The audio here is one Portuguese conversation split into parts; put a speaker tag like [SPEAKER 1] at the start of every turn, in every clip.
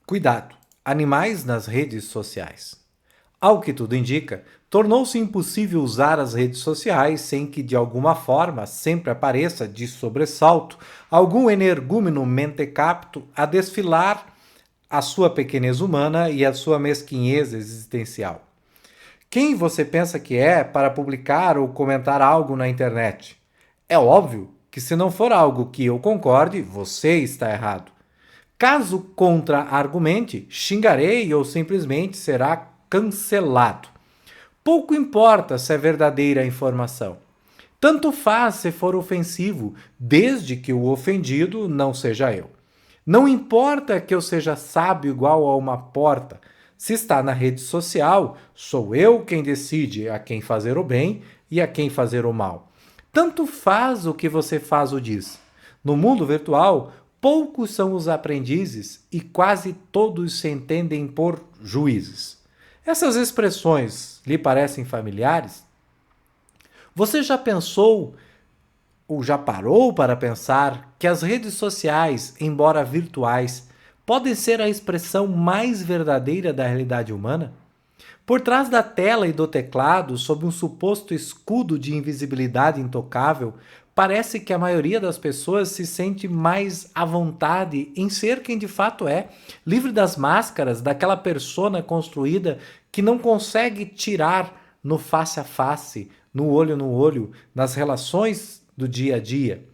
[SPEAKER 1] Cuidado! Animais nas redes sociais. Ao que tudo indica, tornou-se impossível usar as redes sociais sem que, de alguma forma, sempre apareça, de sobressalto, algum energúmeno mentecapto a desfilar a sua pequenez humana e a sua mesquinhez existencial. Quem você pensa que é para publicar ou comentar algo na internet? É óbvio que, se não for algo que eu concorde, você está errado. Caso contra-argumente, xingarei ou simplesmente será cancelado. Pouco importa se é verdadeira a informação. Tanto faz se for ofensivo, desde que o ofendido não seja eu. Não importa que eu seja sábio igual a uma porta. Se está na rede social, sou eu quem decide a quem fazer o bem e a quem fazer o mal. Tanto faz o que você faz ou diz. No mundo virtual, poucos são os aprendizes e quase todos se entendem por juízes. Essas expressões lhe parecem familiares? Você já pensou ou já parou para pensar que as redes sociais, embora virtuais, podem ser a expressão mais verdadeira da realidade humana? Por trás da tela e do teclado, sob um suposto escudo de invisibilidade intocável, parece que a maioria das pessoas se sente mais à vontade em ser quem de fato é, livre das máscaras daquela persona construída que não consegue tirar no face a face, no olho, nas relações do dia a dia.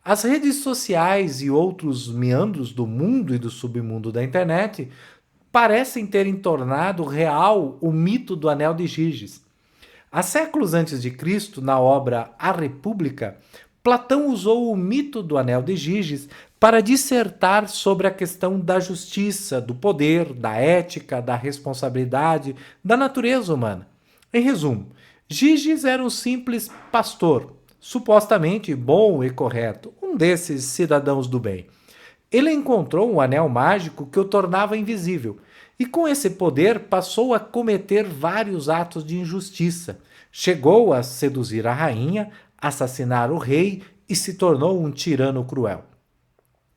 [SPEAKER 1] As redes sociais e outros meandros do mundo e do submundo da internet parecem terem tornado real o mito do Anel de Giges. Há séculos antes de Cristo, na obra A República, Platão usou o mito do Anel de Giges para dissertar sobre a questão da justiça, do poder, da ética, da responsabilidade, da natureza humana. Em resumo, Giges era um simples pastor, supostamente bom e correto, um desses cidadãos do bem. Ele encontrou um anel mágico que o tornava invisível, e com esse poder passou a cometer vários atos de injustiça. Chegou a seduzir a rainha, assassinar o rei e se tornou um tirano cruel.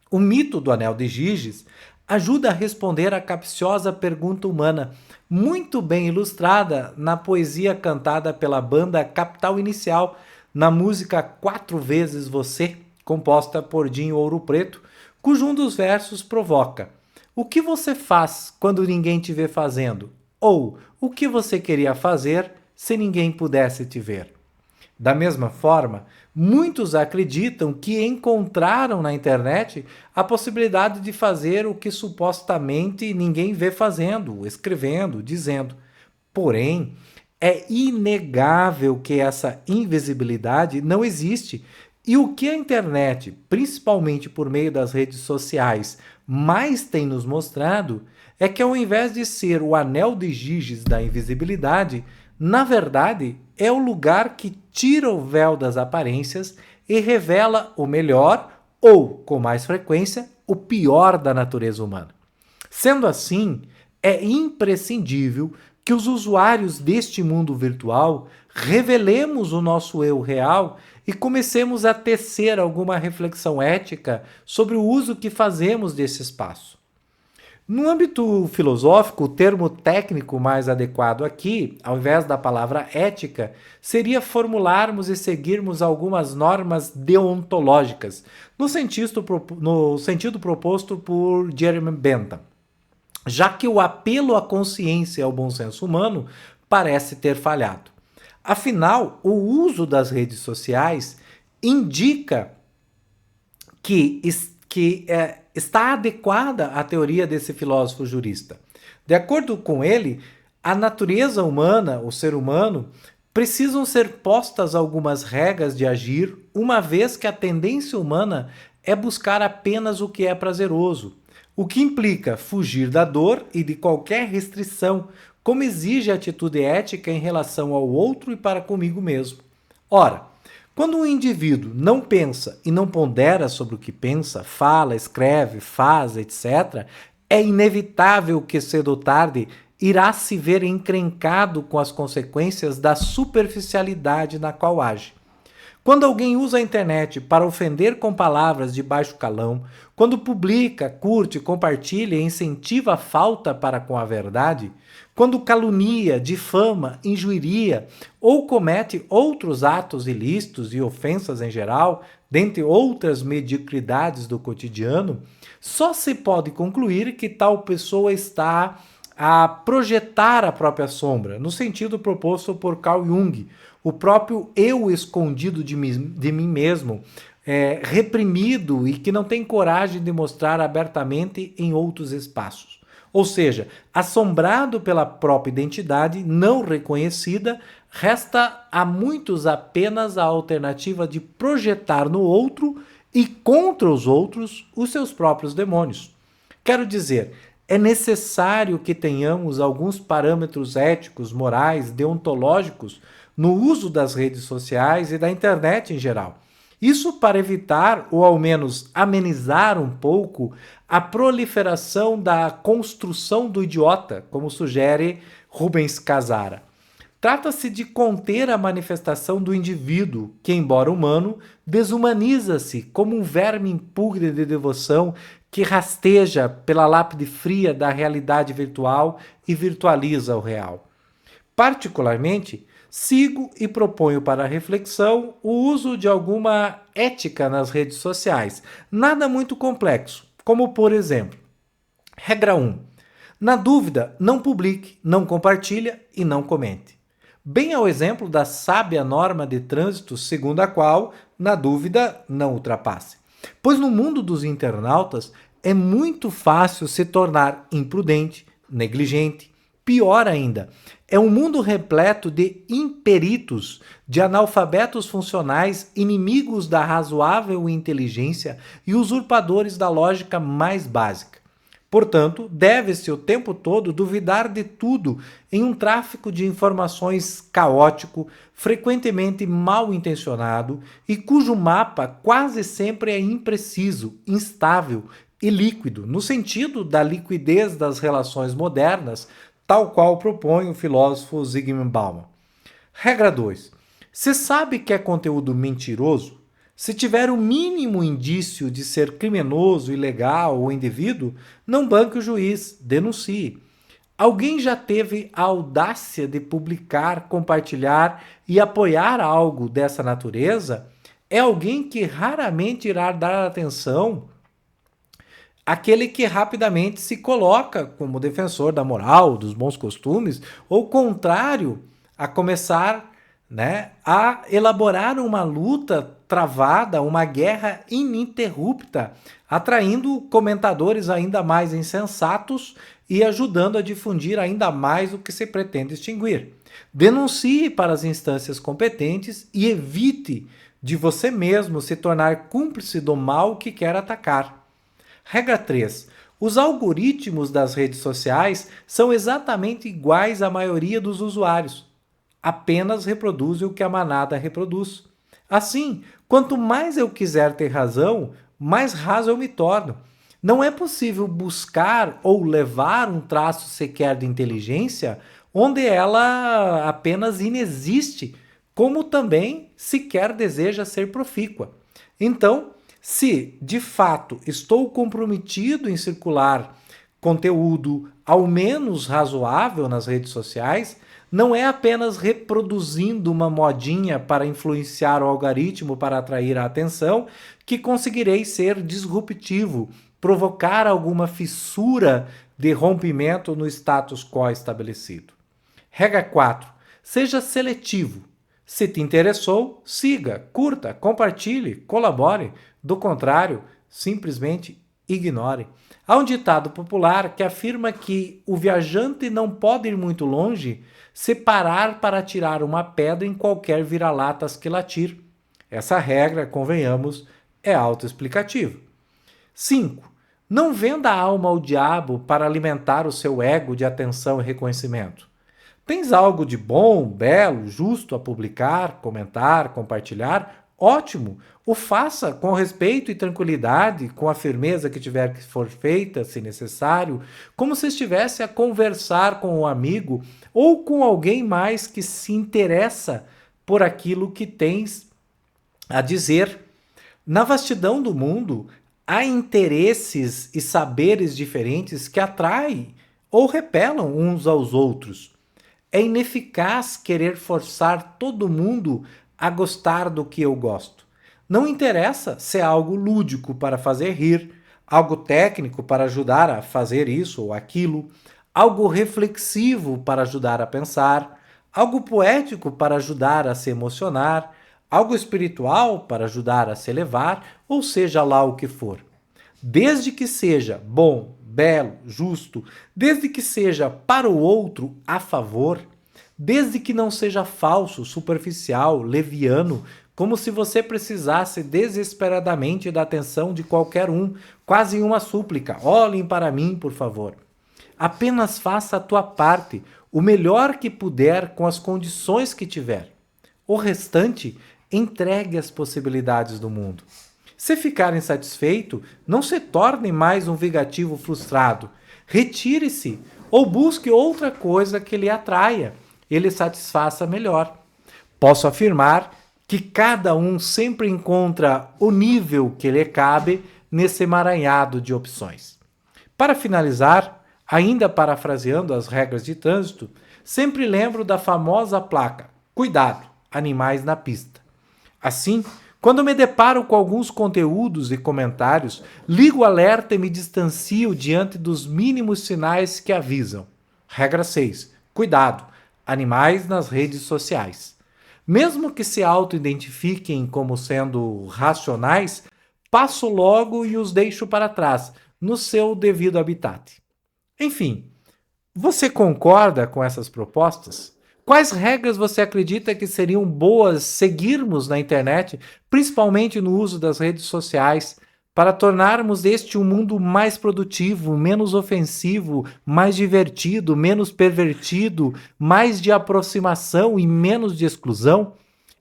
[SPEAKER 1] O mito do Anel de Giges ajuda a responder à capciosa pergunta humana, muito bem ilustrada na poesia cantada pela banda Capital Inicial, na música Quatro Vezes Você, composta por Dinho Ouro Preto, cujo um dos versos provoca: o que você faz quando ninguém te vê fazendo? Ou o que você queria fazer se ninguém pudesse te ver? Da mesma forma, muitos acreditam que encontraram na internet a possibilidade de fazer o que supostamente ninguém vê fazendo, escrevendo, dizendo. Porém, é inegável que essa invisibilidade não existe. E o que a internet, principalmente por meio das redes sociais, mais tem nos mostrado é que, ao invés de ser o anel de Giges da invisibilidade, na verdade é o lugar que tira o véu das aparências e revela o melhor ou, com mais frequência, o pior da natureza humana. Sendo assim, é imprescindível que os usuários deste mundo virtual revelemos o nosso eu real e comecemos a tecer alguma reflexão ética sobre o uso que fazemos desse espaço. No âmbito filosófico, o termo técnico mais adequado aqui, ao invés da palavra ética, seria formularmos e seguirmos algumas normas deontológicas, no sentido proposto por Jeremy Bentham, já que o apelo à consciência e ao bom senso humano parece ter falhado. Afinal, o uso das redes sociais indica que está adequada à teoria desse filósofo jurista. De acordo com ele, a natureza humana, o ser humano, precisam ser postas algumas regras de agir, uma vez que a tendência humana é buscar apenas o que é prazeroso, o que implica fugir da dor e de qualquer restrição, como exige a atitude ética em relação ao outro e para comigo mesmo. Ora, quando um indivíduo não pensa e não pondera sobre o que pensa, fala, escreve, faz, etc., é inevitável que cedo ou tarde irá se ver encrencado com as consequências da superficialidade na qual age. Quando alguém usa a internet para ofender com palavras de baixo calão, quando publica, curte, compartilha e incentiva a falta para com a verdade, quando calunia, difama, injuria ou comete outros atos ilícitos e ofensas em geral, dentre outras mediocridades do cotidiano, só se pode concluir que tal pessoa está a projetar a própria sombra, no sentido proposto por Carl Jung, o próprio eu escondido de mim mesmo, reprimido e que não tem coragem de mostrar abertamente em outros espaços. Ou seja, assombrado pela própria identidade não reconhecida, resta a muitos apenas a alternativa de projetar no outro e contra os outros os seus próprios demônios. Quero dizer, é necessário que tenhamos alguns parâmetros éticos, morais, deontológicos no uso das redes sociais e da internet em geral. Isso para evitar, ou ao menos amenizar um pouco, a proliferação da construção do idiota, como sugere Rubens Casara. Trata-se de conter a manifestação do indivíduo, que, embora humano, desumaniza-se como um verme impugre de devoção que rasteja pela lápide fria da realidade virtual e virtualiza o real. Particularmente, sigo e proponho para reflexão o uso de alguma ética nas redes sociais, nada muito complexo, como por exemplo, regra 1. Na dúvida, não publique, não compartilhe e não comente. Bem ao exemplo da sábia norma de trânsito segundo a qual, na dúvida, não ultrapasse. Pois no mundo dos internautas é muito fácil se tornar imprudente, negligente, pior ainda, é um mundo repleto de imperitos, de analfabetos funcionais, inimigos da razoável inteligência e usurpadores da lógica mais básica. Portanto, deve-se o tempo todo duvidar de tudo em um tráfico de informações caótico, frequentemente mal intencionado e cujo mapa quase sempre é impreciso, instável e líquido, no sentido da liquidez das relações modernas, tal qual propõe o filósofo Zygmunt Bauman. Regra 2. Se sabe que é conteúdo mentiroso, se tiver o mínimo indício de ser criminoso, ilegal ou indevido, não banque o juiz, denuncie. Alguém já teve a audácia de publicar, compartilhar e apoiar algo dessa natureza? É alguém que raramente irá dar atenção àquele que rapidamente se coloca como defensor da moral, dos bons costumes, ou contrário a começar, a elaborar uma luta travada, uma guerra ininterrupta, atraindo comentadores ainda mais insensatos e ajudando a difundir ainda mais o que se pretende extinguir. Denuncie para as instâncias competentes e evite de você mesmo se tornar cúmplice do mal que quer atacar. Regra 3. Os algoritmos das redes sociais são exatamente iguais à maioria dos usuários. Apenas reproduzem o que a manada reproduz. Assim, quanto mais eu quiser ter razão, mais raso eu me torno. Não é possível buscar ou levar um traço sequer de inteligência onde ela apenas inexiste, como também sequer deseja ser profícua. Então, se de fato estou comprometido em circular conteúdo ao menos razoável nas redes sociais, não é apenas reproduzindo uma modinha para influenciar o algoritmo para atrair a atenção que conseguirei ser disruptivo, provocar alguma fissura de rompimento no status quo estabelecido. Regra 4. Seja seletivo. Se te interessou, siga, curta, compartilhe, colabore. Do contrário, simplesmente ignore. Há um ditado popular que afirma que o viajante não pode ir muito longe se parar para tirar uma pedra em qualquer vira-latas que latir. Essa regra, convenhamos, é autoexplicativa. 5. Não venda a alma ao diabo para alimentar o seu ego de atenção e reconhecimento. Tens algo de bom, belo, justo a publicar, comentar, compartilhar? Ótimo! O faça com respeito e tranquilidade, com a firmeza que tiver que for feita, se necessário, como se estivesse a conversar com um amigo ou com alguém mais que se interessa por aquilo que tens a dizer: na vastidão do mundo, há interesses e saberes diferentes que atraem ou repelam uns aos outros. É ineficaz querer forçar todo mundo a gostar do que eu gosto. Não interessa se é algo lúdico para fazer rir, algo técnico para ajudar a fazer isso ou aquilo, algo reflexivo para ajudar a pensar, algo poético para ajudar a se emocionar, algo espiritual para ajudar a se elevar, ou seja lá o que for. Desde que seja bom, belo, justo, desde que seja para o outro a favor, desde que não seja falso, superficial, leviano, como se você precisasse desesperadamente da atenção de qualquer um, quase uma súplica: olhem para mim, por favor. Apenas faça a tua parte, o melhor que puder com as condições que tiver. O restante, entregue as possibilidades do mundo. Se ficar insatisfeito, não se torne mais um vingativo frustrado. Retire-se ou busque outra coisa que lhe atraia e lhe satisfaça melhor. Posso afirmar que cada um sempre encontra o nível que lhe cabe nesse emaranhado de opções. Para finalizar, ainda parafraseando as regras de trânsito, sempre lembro da famosa placa: cuidado, animais na pista. Assim, quando me deparo com alguns conteúdos e comentários, ligo o alerta e me distancio diante dos mínimos sinais que avisam. Regra 6. Cuidado, animais nas redes sociais. Mesmo que se auto-identifiquem como sendo racionais, passo logo e os deixo para trás, no seu devido habitat. Enfim, você concorda com essas propostas? Quais regras você acredita que seriam boas seguirmos na internet, principalmente no uso das redes sociais, para tornarmos este um mundo mais produtivo, menos ofensivo, mais divertido, menos pervertido, mais de aproximação e menos de exclusão?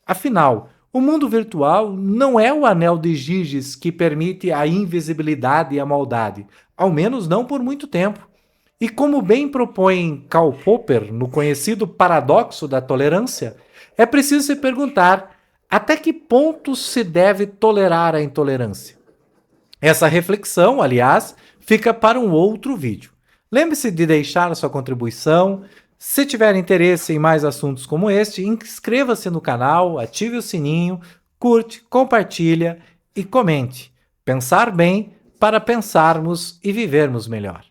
[SPEAKER 1] Afinal, o mundo virtual não é o anel de Giges que permite a invisibilidade e a maldade, ao menos não por muito tempo. E como bem propõe Karl Popper no conhecido paradoxo da tolerância, é preciso se perguntar até que ponto se deve tolerar a intolerância. Essa reflexão, aliás, fica para um outro vídeo. Lembre-se de deixar a sua contribuição. Se tiver interesse em mais assuntos como este, inscreva-se no canal, ative o sininho, curte, compartilha e comente. Pensar bem para pensarmos e vivermos melhor.